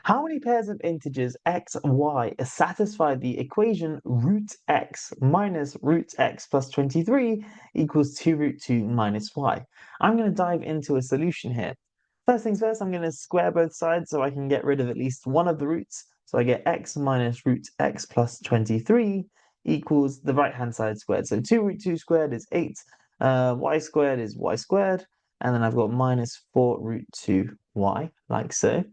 How many pairs of integers x and y satisfy the equation root x minus root x plus 23 equals 2 root 2 minus y? I'm going to dive into a solution here. First things first, I'm going to square both sides so I can get rid of at least one of the roots. So I get x minus root x plus 23 equals the right-hand side squared. So 2 root 2 squared is 8, y squared is y squared, and then I've got minus 4 root 2y, like so.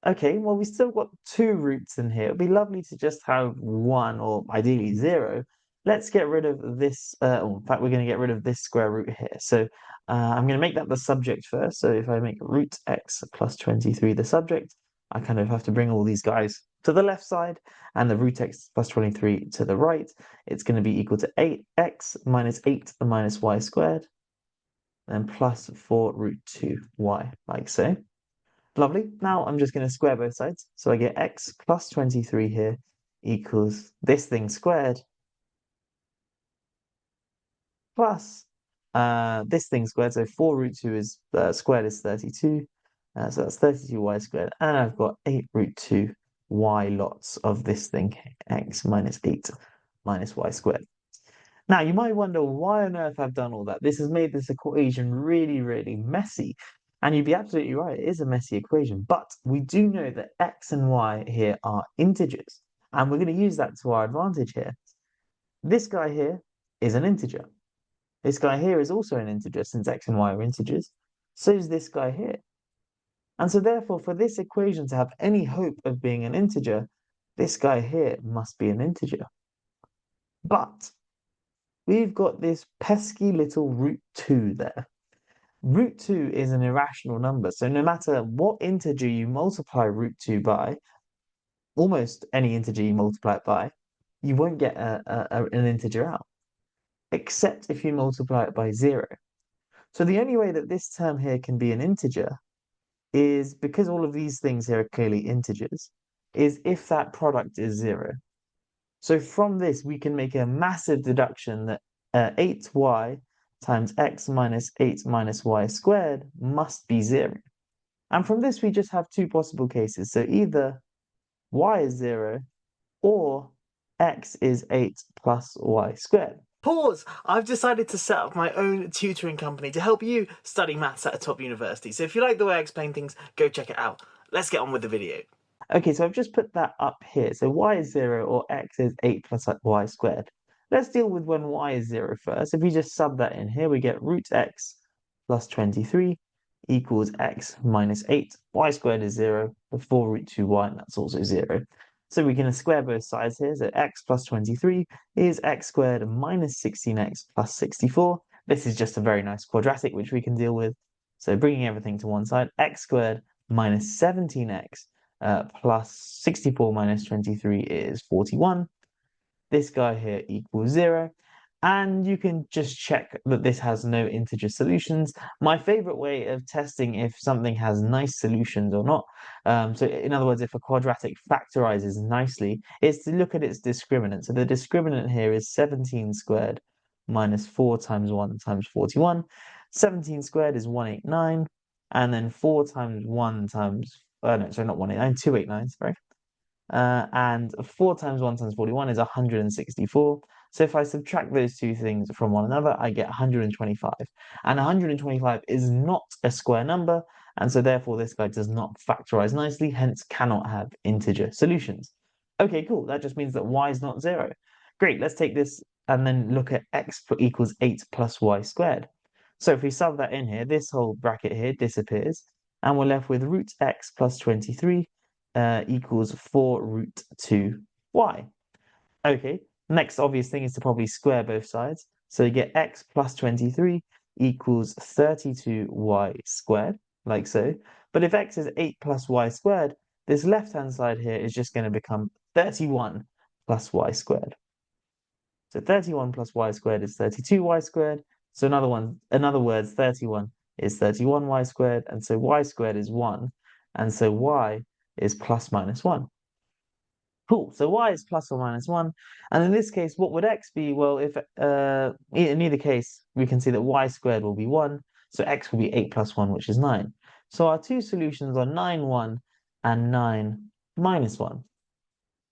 Okay, well, we still got two roots in here. It'd be lovely to just have one, or ideally zero. Let's get rid of this. In fact, we're going to get rid of this square root here. So I'm going to make that the subject first. So if I make root x plus 23 the subject, I kind of have to bring all these guys to the left side and the root x plus 23 to the right. It's going to be equal to 8x minus 8 minus y squared, and plus 4 root 2y, like so. Lovely. Now I'm just going to square both sides. So I get x plus 23 here equals this thing squared plus this thing squared. So 4 root 2 is squared is 32. So that's 32y squared. And I've got 8 root 2 y lots of this thing, x minus 8 minus y squared. Now, you might wonder why on earth I've done all that. This has made this equation really, really messy. And you'd be absolutely right, it is a messy equation. But we do know that x and y here are integers. And we're going to use that to our advantage here. This guy here is an integer. This guy here is also an integer since x and y are integers. So is this guy here. And so therefore, for this equation to have any hope of being an integer, this guy here must be an integer. But we've got this pesky little root 2 there. Root 2 is an irrational number, so no matter what integer you multiply root 2 by, almost any integer you multiply it by, you won't get an integer out, except if you multiply it by 0. So the only way that this term here can be an integer is, because all of these things here are clearly integers, is if that product is 0. So from this, we can make a massive deduction that 8y times x minus 8 minus y squared must be 0. And from this, we just have two possible cases. So either y is 0 or x is 8 plus y squared. Pause! I've decided to set up my own tutoring company to help you study maths at a top university. So if you like the way I explain things, go check it out. Let's get on with the video. Okay, so I've just put that up here. So y is 0 or x is 8 plus y squared. Let's deal with when y is 0 first. If we just sub that in here, we get root x plus 23 equals x minus 8. Y squared is 0, the 4 root 2y, and that's also 0. So we can square both sides here. So x plus 23 is x squared minus 16x plus 64. This is just a very nice quadratic, which we can deal with. So bringing everything to one side, x squared minus 17x plus 64 minus 23 is 41. This guy here equals 0. And you can just check that this has no integer solutions. My favorite way of testing if something has nice solutions or not, so in other words, if a quadratic factorizes nicely, is to look at its discriminant. So the discriminant here is 17 squared minus 4 times 1 times 41. 17 squared is 189, and then 4 times 1 times, no, sorry, not 189, 289, sorry. And 4 times 1 times 41 is 164. So if I subtract those two things from one another, I get 125. And 125 is not a square number, and so therefore this guy does not factorize nicely, hence cannot have integer solutions. Okay, cool. That just means that y is not 0. Great, let's take this and then look at x equals 8 plus y squared. So if we sub that in here, this whole bracket here disappears, and we're left with root x plus 23 equals 4 root 2y. Okay, next obvious thing is to probably square both sides. So you get x plus 23 equals 32y squared, like so. But if x is 8 plus y squared, this left-hand side here is just going to become 31 plus y squared. So 31 plus y squared is 32y squared. So in other words, 31 is 31y squared, and so y squared is 1, and so y is plus minus 1. Cool, so y is plus or minus 1, and in this case, what would x be? Well, if in either case, we can see that y squared will be 1, so x will be 8 plus 1, which is 9. So our two solutions are 9, 1, and 9 minus 1.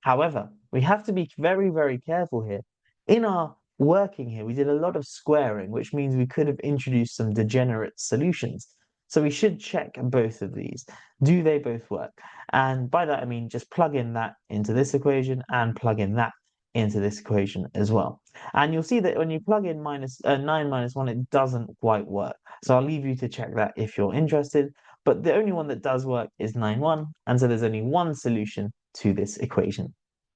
However, we have to be very, very careful here. In our working here, we did a lot of squaring, which means we could have introduced some degenerate solutions. So we should check both of these. Do they both work? And by that, I mean just plug in that into this equation and plug in that into this equation as well. And you'll see that when you plug in 9 minus 1, it doesn't quite work. So I'll leave you to check that if you're interested. But the only one that does work is 9, 1. And so there's only one solution to this equation.